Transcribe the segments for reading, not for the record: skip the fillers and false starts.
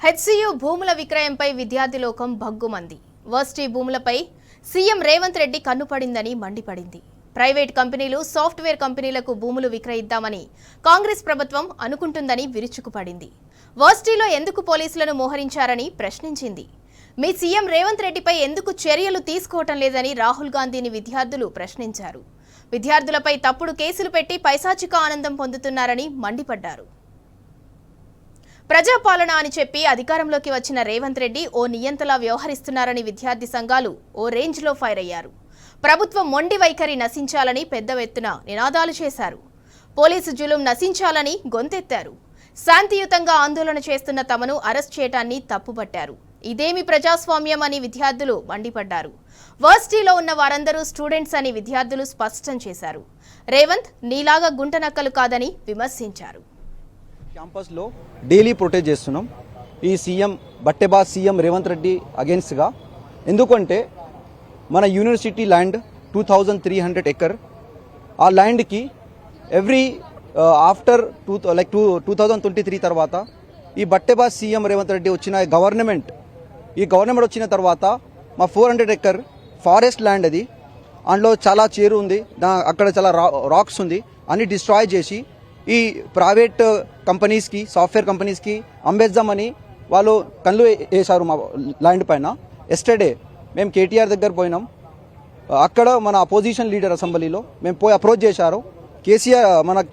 HCU భూముల విక్రయంపై విద్యార్థి లోకం భగ్గుమంది. వర్సిటీ భూములపై సీఎం రేవంత్ రెడ్డి కన్నుపడిందని మండిపడింది. ప్రైవేట్ కంపెనీలు, సాఫ్ట్వేర్ కంపెనీలకు భూములు విక్రయిద్దామని కాంగ్రెస్ ప్రభుత్వం అనుకుంటుందని విరుచుకుపడింది. వర్సిటీలో ఎందుకు పోలీసులను మోహరించారని ప్రశ్నించింది. మీ సీఎం రేవంత్ రెడ్డిపై ఎందుకు చర్యలు తీసుకోవటం లేదని రాహుల్ గాంధీని విద్యార్థులు ప్రశ్నించారు. విద్యార్థులపై తప్పుడు కేసులు పెట్టి పైశాచిక ఆనందం పొందుతున్నారని మండిపడ్డారు. ప్రజాపాలన అని చెప్పి అధికారంలోకి వచ్చిన రేవంత్ రెడ్డి ఓ నియంతలా వ్యవహరిస్తున్నారని విద్యార్థి సంఘాలు ఓ రేంజ్లో ఫైర్ అయ్యారు. ప్రభుత్వం మొండి వైఖరి నశించాలని పెద్ద ఎత్తున నినాదాలు చేశారు. పోలీసు జులుం నశించాలని గొంతెత్తారు. శాంతియుతంగా ఆందోళన చేస్తున్న తమను అరెస్ట్ చేయటాన్ని తప్పుపట్టారు. ఇదేమి ప్రజాస్వామ్యం అని విద్యార్థులు మండిపడ్డారు. వర్సిటీలో ఉన్న వారందరూ స్టూడెంట్స్ అని విద్యార్థులు స్పష్టం చేశారు. రేవంత్ నీలాగా గుంటనక్కలు కాదని విమర్శించారు. క్యాంపస్ లో డైలీ ప్రొటెస్ట్ చేస్తున్నాం ఈ సీఎం బట్టెబాజ్ సీఎం రేవంత్ రెడ్డి అగేన్స్ట్ గా. ఎందుకంటే మన యూనివర్సిటీ ల్యాండ్ 2300 ఎకర్, ఆ ల్యాండ్ కి ఎవ్రీ ఆఫ్టర్ 2023 తర్వాత ఈ బట్టెబాజ్ సీఎం రేవంత్ రెడ్డి వచ్చిన గవర్నమెంట్ వచ్చిన తర్వాత మా 400 ఎకర్ ఫారెస్ట్ ల్యాండ్ అది, అందులో చాలా చేరు ఉంది, అక్కడ చాలా రాక్స్ ఉంది, అన్ని డిస్ట్రాయ్ చేసి ఈ ప్రైవేట్ కంపెనీస్కి, సాఫ్ట్వేర్ కంపెనీస్కి అమ్మేద్దామని వాళ్ళు కళ్ళు వేశారు మా ల్యాండ్ పైన. ఎస్టర్డే మేము కేటీఆర్ దగ్గర పోయినాం. అక్కడ మన అపోజిషన్ లీడర్ అసెంబ్లీలో మేము పోయి అప్రోచ్ చేశారు.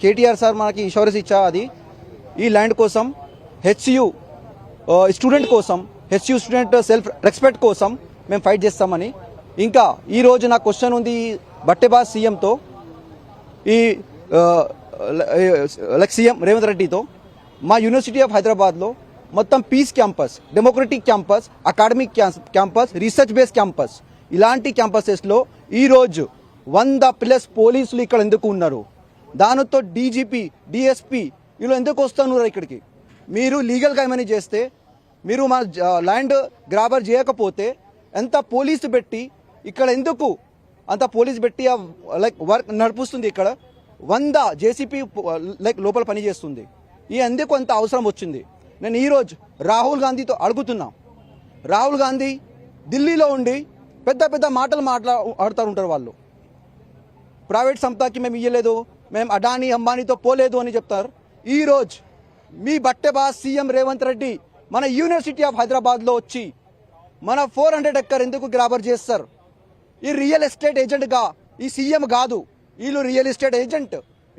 కేటీఆర్ సార్ మనకి ఇన్సూరెన్స్ ఇచ్చా, అది ఈ ల్యాండ్ కోసం హెచ్సియు స్టూడెంట్ కోసం, హెచ్సియు స్టూడెంట్ సెల్ఫ్ రెస్పెక్ట్ కోసం మేము ఫైట్ చేస్తామని. ఇంకా ఈరోజు నా క్వశ్చన్ ఉంది బట్టెబాజ్ సీఎంతో, ఈ సీఎం రేవంత్ రెడ్డితో. మా యూనివర్సిటీ ఆఫ్ హైదరాబాద్లో మొత్తం peace campus, democratic campus, academic campus, research base campus, ఇలాంటి క్యాంపసెస్లో ఈరోజు 100+ పోలీసులు ఇక్కడ ఎందుకు ఉన్నారు? దానితో డీజీపీ, డిఎస్పీ వీళ్ళు ఎందుకు వస్తున్నారు ఇక్కడికి? మీరు లీగల్గా ఏమైనా చేస్తే, మీరు మా ల్యాండ్ గ్రాబర్ చేయకపోతే ఎంత పోలీసు పెట్టి ఇక్కడ ఎందుకు అంత పోలీసు పెట్టి వర్క్ నడిపిస్తుంది? ఇక్కడ 100 జేసీపీ లోపల పనిచేస్తుంది. ఈ ఎందుకు అంత అవసరం వచ్చింది? నేను ఈరోజు రాహుల్ గాంధీతో అడుగుతున్నా. రాహుల్ గాంధీ ఢిల్లీలో ఉండి పెద్ద పెద్ద మాటలు మాట్లాడుతూ ఉంటారు. వాళ్ళు ప్రైవేట్ సంస్థకి మేము ఇయ్యలేదు, మేము అడానీ అంబానీతో పోలేదు అని చెప్తారు. ఈరోజు మీ బట్టెబాజ్ సీఎం రేవంత్ రెడ్డి మన యూనివర్సిటీ ఆఫ్ హైదరాబాద్లో వచ్చి మన 400 ఎకర్ ఎందుకు గ్రాబర్ చేస్తారు? ఈ రియల్ ఎస్టేట్ ఏజెంట్గా ఈ సీఎం కాదు, వీళ్ళు రియల్ ఎస్టేట్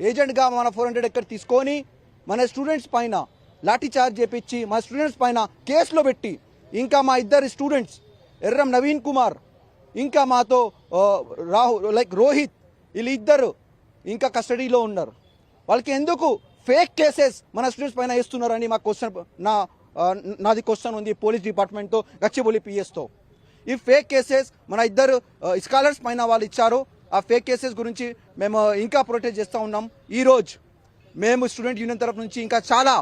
ఏజెంట్గా మన 400 ఎకర్ తీసుకొని మన స్టూడెంట్స్ పైన లాఠీ చార్జ్ చేపించి మా స్టూడెంట్స్ పైన కేసులో పెట్టి, ఇంకా మా ఇద్దరు స్టూడెంట్స్ ఎర్రం నవీన్ కుమార్ ఇంకా మాతో రోహిత్, వీళ్ళిద్దరు ఇంకా కస్టడీలో ఉన్నారు. వాళ్ళకి ఎందుకు ఫేక్ కేసెస్ మన స్టూడెంట్స్ పైన వేస్తున్నారని మా నాది క్వశ్చన్ ఉంది పోలీస్ డిపార్ట్మెంట్తో, గచ్చిబౌలి పిఎస్తో. ఈ ఫేక్ కేసెస్ మన ఇద్దరు స్కాలర్స్ పైన వాళ్ళు ఇచ్చారు. ఆ ఫేక్ కేసెస్ గురించి మేము ఇంకా ప్రొటెస్ట్ చేస్తూ ఉన్నాం. ఈరోజు మేము స్టూడెంట్ యూనియన్ తరఫు నుంచి ఇంకా చాలా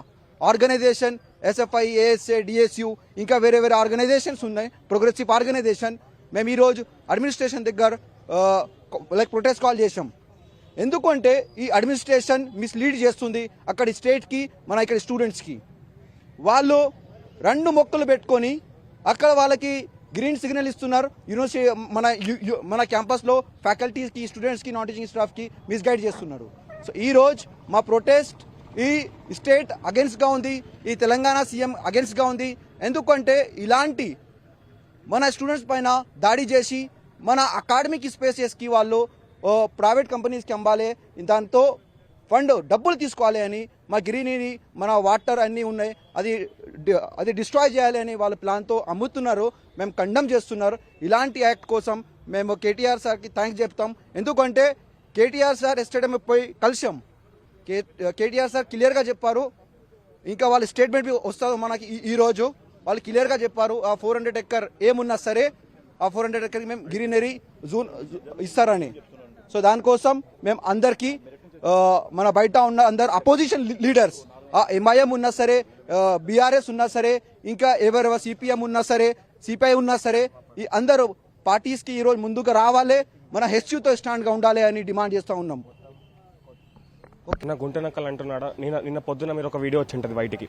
ఆర్గనైజేషన్, ఎస్ఎఫ్ఐ, ఏఎస్ఏ, డిఎస్యు, ఇంకా వేరే వేరే ఆర్గనైజేషన్స్ ఉన్నాయి, ప్రోగ్రెసివ్ ఆర్గనైజేషన్. మేము ఈరోజు అడ్మినిస్ట్రేషన్ దగ్గర ప్రొటెస్ట్ కాల్ చేసాం. ఎందుకంటే ఈ అడ్మినిస్ట్రేషన్ మిస్లీడ్ చేస్తుంది అక్కడి స్టేట్కి, మన ఇక్కడ స్టూడెంట్స్కి. వాళ్ళు 2 మొక్కలు పెట్టుకొని అక్కడ వాళ్ళకి గ్రీన్ సిగ్నల్ ఇస్తున్నారు. యూనివర్సిటీ మన క్యాంపస్లో ఫ్యాకల్టీస్కి, స్టూడెంట్స్కి, నాన్ టీచింగ్ స్టాఫ్కి మిస్గైడ్ చేస్తున్నారు. సో ఈరోజు మా ప్రొటెస్ట్ ఈ స్టేట్ అగెన్స్ట్గా ఉంది, ఈ తెలంగాణ సీఎం అగెన్స్ట్గా ఉంది. ఎందుకంటే ఇలాంటి మన స్టూడెంట్స్ పైన దాడి చేసి మన అకాడమిక్ స్పేసెస్కి వాళ్ళు ప్రైవేట్ కంపెనీస్కి అమ్మాలి, దాంతో డబ్బులు తీసుకోవాలి అని, మా గ్రీనరీ, మన వాటర్ అన్నీ ఉన్నాయి, అది డిస్ట్రాయ్ చేయాలి అని వాళ్ళ ప్లాన్తో అమ్ముతున్నారు. మేము కండమ్ చేస్తున్నారు. ఇలాంటి యాక్ట్ కోసం మేము కేటీఆర్ సార్కి థ్యాంక్స్ చెప్తాం. ఎందుకంటే కేటీఆర్ సార్ ఎస్టర్డే పోయి కలిసాం. కేటీఆర్ సార్ క్లియర్గా చెప్పారు, ఇంకా వాళ్ళ స్టేట్మెంట్ వస్తారు మనకి ఈరోజు. వాళ్ళు క్లియర్గా చెప్పారు ఆ 400 ఎకర్ ఏమున్నా సరే ఆ 400 ఎకర్కి మేము గ్రీనరీ జోన్ ఇస్తారని. సో దానికోసం మేము అందరికీ మన బయట ఉన్న అందరు అపోజిషన్ లీడర్స్, ఎంఐఎం ఉన్నా సరే, బీఆర్ఎస్ ఉన్నా సరే, ఇంకా ఎవరెవరు సిపిఎం ఉన్నా సరే, సిపిఐ ఉన్నా సరే, ఈ అందరూ పార్టీస్కి ఈరోజు ముందుకు రావాలి, మన హెచ్యూతో స్టాండ్గా ఉండాలి అని డిమాండ్ చేస్తూ ఉన్నాం. నిన్న గుంటనక్కలు అంటున్నాడా? నిన్న పొద్దున మీరు ఒక వీడియో వచ్చి ఉంటుంది బయటికి.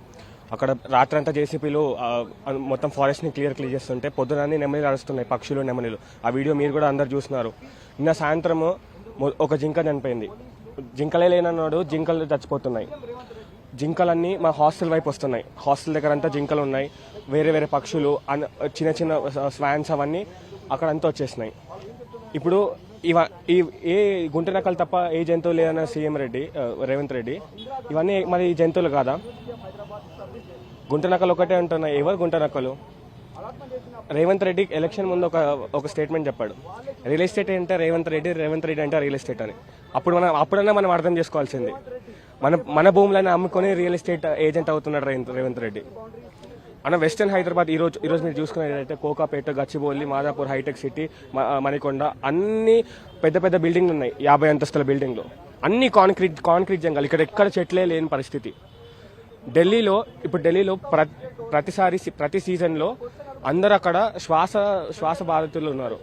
అక్కడ రాత్రి అంతా జేసీపీలు మొత్తం ఫారెస్ట్ ని క్లియర్ చేస్తుంటే పొద్దున నెమలిలు అరుస్తున్నాయి, పక్షులు నెమలిలు. ఆ వీడియో మీరు కూడా అందరు చూస్తున్నారు. నిన్న సాయంత్రం ఒక జింక చనిపోయింది. జింకలే లేనన్నాడు, జింకలు చచ్చిపోతున్నాయి. జింకలన్నీ మా హాస్టల్ వైపు వస్తున్నాయి. హాస్టల్ దగ్గర అంతా జింకలు ఉన్నాయి, వేరే వేరే పక్షులు, చిన్న చిన్న స్వాన్స్ అవన్నీ అక్కడంతా వచ్చేసినాయి. ఇప్పుడు ఏ గుంటనక్కలు తప్ప ఏ జంతువులు లేదన్న సీఎం రేవంత్ రెడ్డి, ఇవన్నీ మరి జంతువులు కాదా? గుంటనక్కలు ఒకటే అంటున్నాయి. ఎవరు గుంటనక్కలు? రేవంత్ రెడ్డి ఎలక్షన్ ముందు ఒక స్టేట్మెంట్ చెప్పాడు, రియల్ ఎస్టేట్ అంటే రేవంత్ రెడ్డి అంటే రియల్ ఎస్టేట్ అని. అప్పుడన్నా మనం అర్థం చేసుకోవాల్సింది. మన భూములను అమ్ముకొని రియల్ ఎస్టేట్ ఏజెంట్ అవుతున్నాడు రేవంత్ రెడ్డి. అన్న వెస్టర్న్ హైదరాబాద్ ఈరోజు మీరు చూసుకునేటైతే కోకాపేట, గచ్చిబౌలి, మాదాపూర్, హైటెక్ సిటీ, మణికొండ అన్ని పెద్ద పెద్ద బిల్డింగ్లు ఉన్నాయి, 50 అంతస్తుల బిల్డింగ్లు, అన్ని కాంక్రీట్ జంగల్. ఇక్కడ ఎక్కడ చెట్లే లేని పరిస్థితి. ఢిల్లీలో ప్రతి సీజన్లో అందరూ అక్కడ శ్వాస బాధితులు ఉన్నారు.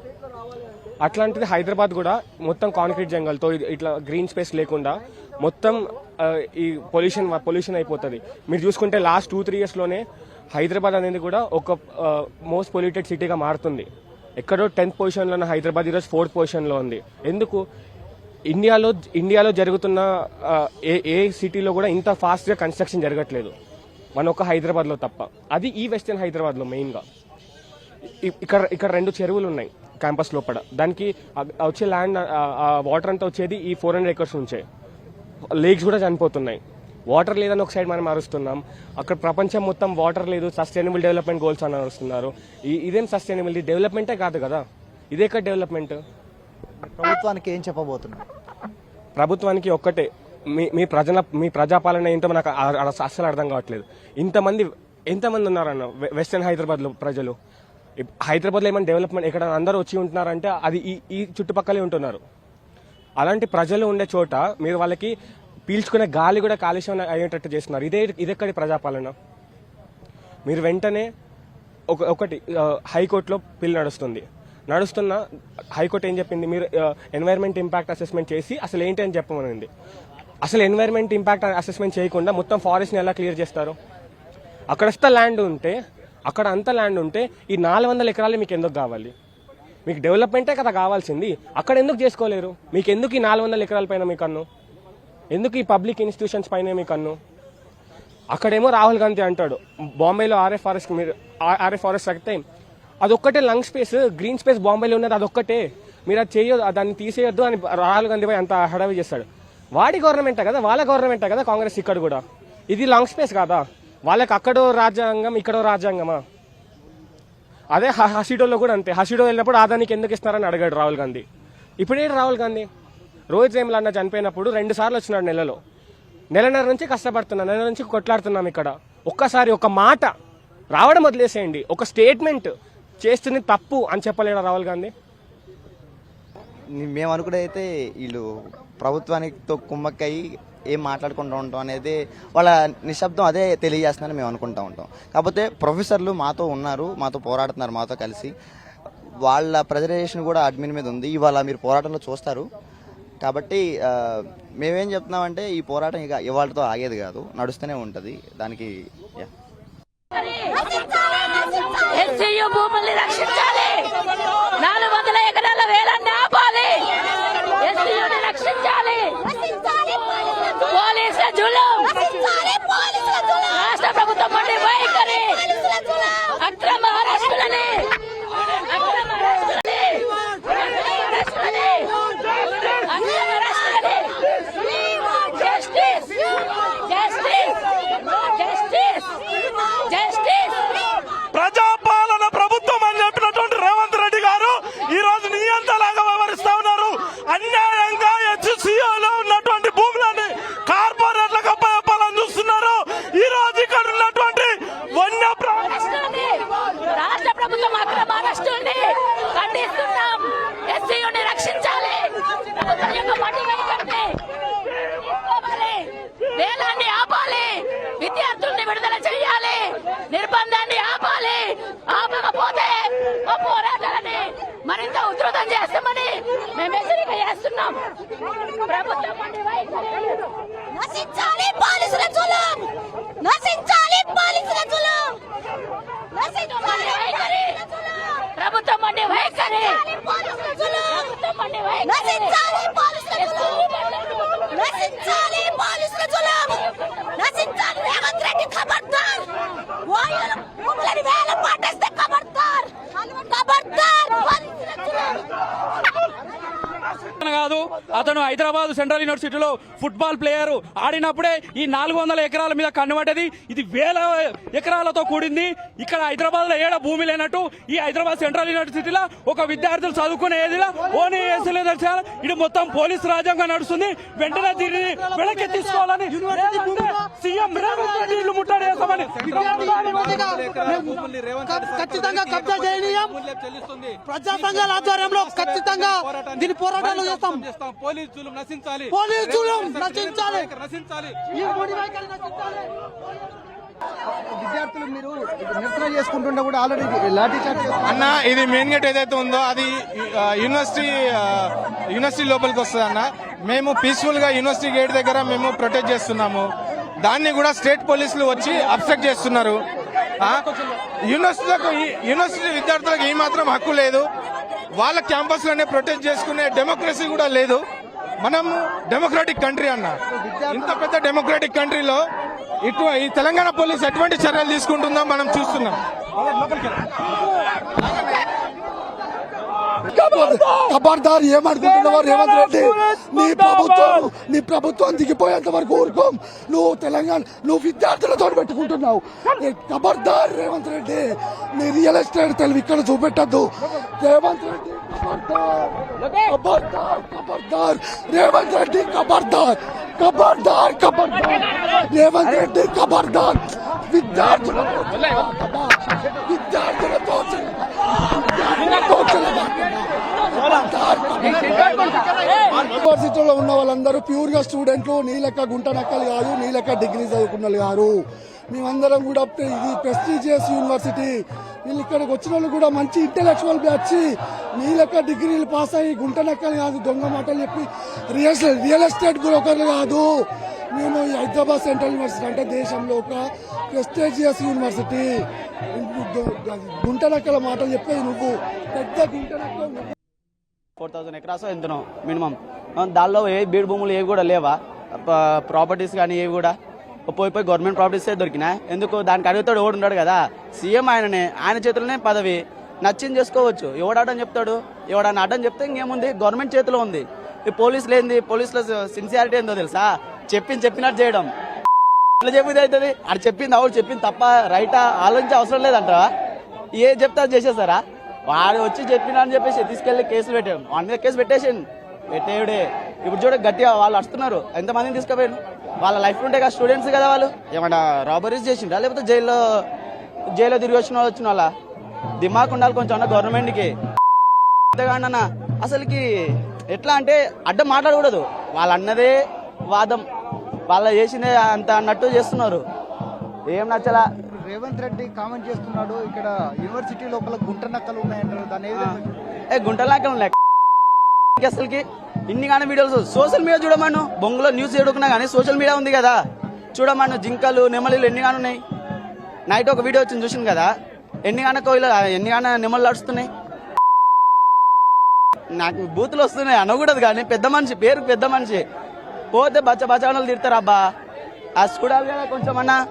అట్లాంటిది హైదరాబాద్ కూడా మొత్తం కాంక్రీట్ జంగల్తో ఇట్లా గ్రీన్ స్పేస్ లేకుండా మొత్తం ఈ పొల్యూషన్ అయిపోతుంది. మీరు చూసుకుంటే లాస్ట్ 2-3 ఇయర్స్లోనే హైదరాబాద్ అనేది కూడా ఒక మోస్ట్ పొల్యూటెడ్ సిటీగా మారుతుంది. ఎక్కడో 10th పొజిషన్లో ఉన్న హైదరాబాద్ ఈరోజు 4th పొజిషన్లో ఉంది. ఎందుకు? ఇండియాలో జరుగుతున్న ఏ సిటీలో కూడా ఇంత ఫాస్ట్గా కన్స్ట్రక్షన్ జరగట్లేదు, మన ఒక హైదరాబాద్లో తప్ప. అది ఈ వెస్టర్న్ హైదరాబాద్లో మెయిన్గా. ఇక్కడ 2 చెరువులు ఉన్నాయి క్యాంపస్ లోపల. దానికి వచ్చే ల్యాండ్ వాటర్ అంతా వచ్చేది ఈ 400 acres నుంచే. లేక్స్ కూడా చనిపోతున్నాయి. వాటర్ లేదని ఒక సైడ్ మనం అరుస్తున్నాం, అక్కడ ప్రపంచం మొత్తం వాటర్ లేదు, సస్టైనబుల్ డెవలప్మెంట్ గోల్స్ అని అరుస్తున్నారు. ఇదేం సస్టైనబుల్ డెవలప్మెంటే కాదు కదా, ఇదే కదా డెవలప్మెంట్. ప్రభుత్వానికి ఏం చెప్పబోతున్నారు? ప్రభుత్వానికి ఒక్కటే, మీ ప్రజాపాలన ఏంటో మనకు అస్సలు అర్థం కావట్లేదు. ఎంతమంది ఉన్నారన్న వెస్టర్న్ హైదరాబాద్ లో ప్రజలు? హైదరాబాద్లో ఏమైనా డెవలప్మెంట్ ఎక్కడ అందరూ వచ్చి ఉంటున్నారంటే అది ఈ చుట్టుపక్కలే ఉంటున్నారు. అలాంటి ప్రజలు ఉండే చోట మీరు వాళ్ళకి పీల్చుకునే గాలి కూడా కాలుష్యం అయ్యేటట్టు చేస్తున్నారు. ఇదెక్కడి ప్రజాపాలన? మీరు వెంటనే ఒకటి హైకోర్టులో పిల్ నడుస్తున్న హైకోర్టు ఏం చెప్పింది? మీరు ఎన్వైర్న్మెంట్ ఇంపాక్ట్ అసెస్మెంట్ చేసి అసలు ఏంటి అని చెప్పమనింది. అసలు ఎన్వైర్న్మెంట్ ఇంపాక్ట్ అసెస్మెంట్ చేయకుండా మొత్తం ఫారెస్ట్ని ఎలా క్లియర్ చేస్తారు? అక్కడ అంత ల్యాండ్ ఉంటే ఈ 400 ఎకరాలు మీకు ఎందుకు కావాలి? మీకు డెవలప్మెంటే కదా కావాల్సింది. అక్కడ ఎందుకు చేసుకోలేరు? మీకు ఎందుకు ఈ 400 ఎకరాల పైన మీ కన్ను? ఎందుకు ఈ పబ్లిక్ ఇన్స్టిట్యూషన్స్ పైన మీ కన్ను? అక్కడేమో రాహుల్ గాంధీ అంటాడు బాంబేలో ఆర్ఏ ఫారెస్ట్ అయితే అదొక్కటే లంగ్ స్పేస్, గ్రీన్ స్పేస్ బాంబేలో ఉన్నది అదొక్కటే, మీరు అది చేయొద్దు, దాన్ని తీసేయొద్దు అని రాహుల్ గాంధీ పై అంత హడావి చేస్తాడు. వాడి గవర్నమెంటే కదా, వాళ్ళ గవర్నమెంటే కదా కాంగ్రెస్. ఇక్కడ కూడా ఇది లాంగ్ స్పేస్ కాదా? వాళ్ళకి అక్కడో రాజ్యాంగం, ఇక్కడో రాజ్యాంగమా? అదే హసిడోలో కూడా అంతే. హసిడో వెళ్ళినప్పుడు ఆదానికి ఎందుకు ఇస్తున్నారని అడిగాడు రాహుల్ గాంధీ. ఇప్పుడేంటి రాహుల్ గాంధీ? రోహిత్ వేముల అన్న చనిపోయినప్పుడు 2 సార్లు వచ్చినాడు నెలన్నర నుంచి కష్టపడుతున్నా, నెల నుంచి కొట్లాడుతున్నాం. ఇక్కడ ఒక్కసారి ఒక మాట రావడం వదిలేసేయండి, ఒక స్టేట్మెంట్ చేస్తుంది తప్పు అని చెప్పలేడా రాహుల్ గాంధీ? మేము అనుకునేదైతే వీళ్ళు ప్రభుత్వానికితో కుమ్మక్కయి ఏం మాట్లాడుకుంటూ ఉంటాం అనేది వాళ్ళ నిశ్శబ్దం అదే తెలియజేస్తుందని మేము అనుకుంటూ ఉంటాం. కాకపోతే ప్రొఫెసర్లు మాతో ఉన్నారు, మాతో పోరాడుతున్నారు, మాతో కలిసి. వాళ్ళ ప్రెజరేషన్ కూడా అడ్మిన్ మీద ఉంది. ఇవాళ మీరు పోరాటంలో చూస్తారు. కాబట్టి మేమేం చెప్తున్నామంటే ఈ పోరాటం ఇక ఇవాళతో ఆగేది కాదు, నడుస్తూనే ఉంటుంది. దానికి ఎస్సీయూ భూముల్ని రక్షించాలి, 400 ఎకరాల వేలాన్ని ఆపాలి, ఎస్సీయూని రక్షించాలి, పోలీసుల జులుం, రాష్ట్ర ప్రభుత్వం మొండి వైఖరి, అక్రమ అరెస్టులని ప్రజాపాలన ప్రభుత్వం అని చెప్పినటువంటి రేవంత్ రెడ్డి గారు ఈ రోజు నియంతలాగా వ్యవహరిస్తా ఉన్నారు. అన్యాయంగా హెచ్సిఓలో ఉన్నటువంటి భూములని కార్పొరేట్లకు అప్పచెప్పాలని చూస్తున్నారు. ఈ రోజు ఇక్కడ ఉన్నటువంటి వన్య నశించాలి పోలీసుల జులుం, నశించాలి వైఖరి, ప్రభుత్వం మొండి వైఖరి, పోలీసుల జులుం, ప్రభుత్వం మొండి వైఖరి, నశించాలి పోలీసుల జులుం, నశించాలి పోలీసుల జులుం, నశించాలి రేవంత్ రెడ్డి ఖబర్దార్, వాయుల భూములని వేల పాటేస్తే ఖబర్దార్, ఖబర్దార్ పోలీసుల జులుం. కాదు, అతను హైదరాబాద్ సెంట్రల్ యూనివర్సిటీలో ఫుట్బాల్ ప్లేయర్ ఆడినప్పుడే ఈ 400 ఎకరాల మీద కన్నుబడ్డది. ఇది వేల ఎకరాలతో కూడింది. ఇక్కడ హైదరాబాద్ లో ఏడ భూమి లేనట్టు ఈ హైదరాబాద్ సెంట్రల్ యూనివర్సిటీలో ఒక విద్యార్థులు చదువుకునేదిలా ఓనీ ఏసీలో తెలిసారు. ఇది మొత్తం పోలీసు రాజ్యాంగం నడుస్తుంది. వెంటనే దీన్ని వెనక్కి తీసుకోవాలని సీఎం రేవంత్ రెడ్డి ఇల్లు ముట్టడి చేస్తామని ఖచ్చితంగా కబ్జా చేయనీయం. ప్రజా సంఘాల ఆధ్వర్యంలో ఖచ్చితంగా దీని పోరాటాలు చేస్తాం. పోలీసు జులుం నశించాలి, పోలీసు జులుం నశించాలి, నశించాలి. ఈ గుడి వైఖరి నశించాలి. విద్యార్థులు మీరు నిరసన చేసుకుంటుంటే కూడా ఆల్రెడీ లాఠీ చార్జ్ అన్న ఇది మెయిన్ గేట్ ఏదైతే ఉందో అది యూనివర్సిటీ లోపలికి వస్తుంది అన్న. మేము పీస్ఫుల్ గా యూనివర్సిటీ గేట్ దగ్గర మేము ప్రొటెక్ట్ చేస్తున్నాము. దాన్ని కూడా స్టేట్ పోలీసులు వచ్చి అబ్స్ట్రక్ట్ చేస్తున్నారు. యూనివర్సిటీ విద్యార్థులకు ఏమాత్రం హక్కు లేదు. వాళ్ళ క్యాంపస్ లోనే ప్రొటెక్ట్ చేసుకునే డెమోక్రసీ కూడా లేదు. మనం డెమోక్రాటిక్ కంట్రీ అన్న. ఇంత పెద్ద డెమోక్రాటిక్ కంట్రీలో ఈ తెలంగాణ పోలీస్ ఎటువంటి చర్యలు తీసుకుంటుందో మనం చూస్తున్నాం. ఖబర్దార్ ఏమనుకుంటున్నావో రేవంత్ రెడ్డి, నీ ప్రభుత్వం దిగిపోయేంత వరకు ఊరుకోం. నువ్వు విద్యార్థులతో పెట్టుకుంటున్నావు. ఖబర్దార్ రేవంత్ రెడ్డి, నీ రియల్ ఎస్టేట్ తెలివి ఇక్కడ చూపెట్టద్దు. రేవంత్ రెడ్డి ఖబర్దార్, ఖబర్దార్ రేవంత్ రెడ్డి, ఖబర్దార్, ఖబర్దార్, ఖబర్దార్ రేవంత్ రెడ్డి, ఖబర్దార్. విద్యార్థులతో యూనివర్సిటీలో ఉన్న వాళ్ళందరూ ప్యూర్ గా స్టూడెంట్లు, నీ లెక్క గుంట నక్కలు కాదు, నీ లెక్క డిగ్రీ చదువుకున్న వాళ్ళు కాదు. మేమందరం కూడా ఇది ప్రెస్టీజియస్ యూనివర్సిటీ. వీళ్ళు ఇక్కడికి వచ్చిన వాళ్ళు కూడా మంచి ఇంటెలెక్చువల్ బ్యాచ్. నీ లెక్క డిగ్రీలు పాస్ అయ్యి గుంట నక్కలు కాదు, దొంగ మాటలు చెప్పి రియల్ ఎస్టేట్ బ్రోకర్లు కాదు. మేము ఈ హైదరాబాద్ సెంట్రల్ యూనివర్సిటీ అంటే దేశంలో ఒక ప్రెస్టీజియస్ యూనివర్సిటీ. గుంట నక్కల మాటలు చెప్పేది నువ్వు, పెద్ద గుంట నక్కలు. 4000 ఎకరాస్ ఎంతనో మినిమం. దానిలో ఏ బీడు భూములు ఏవి కూడా లేవా, ప్రాపర్టీస్ కానీ ఏవి కూడా పోయి గవర్నమెంట్ ప్రాపర్టీసే దొరికినాయి. ఎందుకు దానికి అడుగుతాడు, ఎవడు ఉన్నాడు కదా సీఎం, ఆయన చేతిలోనే పదవి, నచ్చింది చేసుకోవచ్చు. ఎవడాడని చెప్తాడు, ఎవడని అడ్డం చెప్తే ఇంకేముంది, గవర్నమెంట్ చేతిలో ఉంది. ఈ పోలీసులు ఏంది, పోలీసుల సిన్సియారిటీ ఏందో తెలుసా, చెప్పినట్టు చేయడం. ఇట్లా చెప్పింది అవుతుంది, అది చెప్పింది అవుడు చెప్పింది తప్ప రైటా ఆలోచించే అవసరం లేదంటావా. ఏ చెప్తా చేసేస్తారా, వాడు వచ్చి చెప్పినా అని చెప్పేసి తీసుకెళ్లి కేసులు పెట్టాడు. వాడి మీద కేసు పెట్టేయుడే. ఇప్పుడు చూడ గట్టిగా వాళ్ళు వస్తున్నారు, ఎంతమందిని తీసుకుపోయాడు. వాళ్ళ లైఫ్ ఉంటే కదా, స్టూడెంట్స్ కదా వాళ్ళు. ఏమన్నా రాబరీస్ చేసిండ్రా, లేకపోతే జైల్లో తిరిగి వచ్చిన వాళ్ళ దిమాగ్ ఉండాలి కొంచెం అన్న గవర్నమెంట్కి. అంతేగానన్నా అసలుకి ఎట్లా అంటే అడ్డం మాట్లాడకూడదు. వాళ్ళు అన్నదే వాదం, వాళ్ళ చేసిందే అంత అన్నట్టు చేస్తున్నారు. ఏం నచ్చలా. రేవంత్ రెడ్డి కామెంట్ చేస్తున్నాడు, ఇక్కడ యూనివర్సిటీ లోపల గుంట నక్కలు ఉన్నాయంటారు. దాని గుంట నక్కలు ఉన్నాయి అసలుకి. ఇన్ని కానీ వీడియోలు సోషల్ మీడియా చూడమను, బొంగులో న్యూస్ ఎడుకున్నా కానీ సోషల్ మీడియా ఉంది కదా, చూడమను. జింకలు నెమలిలు ఎన్ని కానీ ఉన్నాయి. నైట్ ఒక వీడియో వచ్చింది చూసింది కదా, ఎన్ని కానీ నెమలు నడుస్తున్నాయి. నాకు బూతులు వస్తున్నాయి అనకూడదు కానీ, పెద్ద మనిషి పేరు పెద్ద మనిషి పోతే బచ్చ బచ్చాలు తిడతారు. అబ్బా అది చూడాలి కదా కొంచెం అన్నా.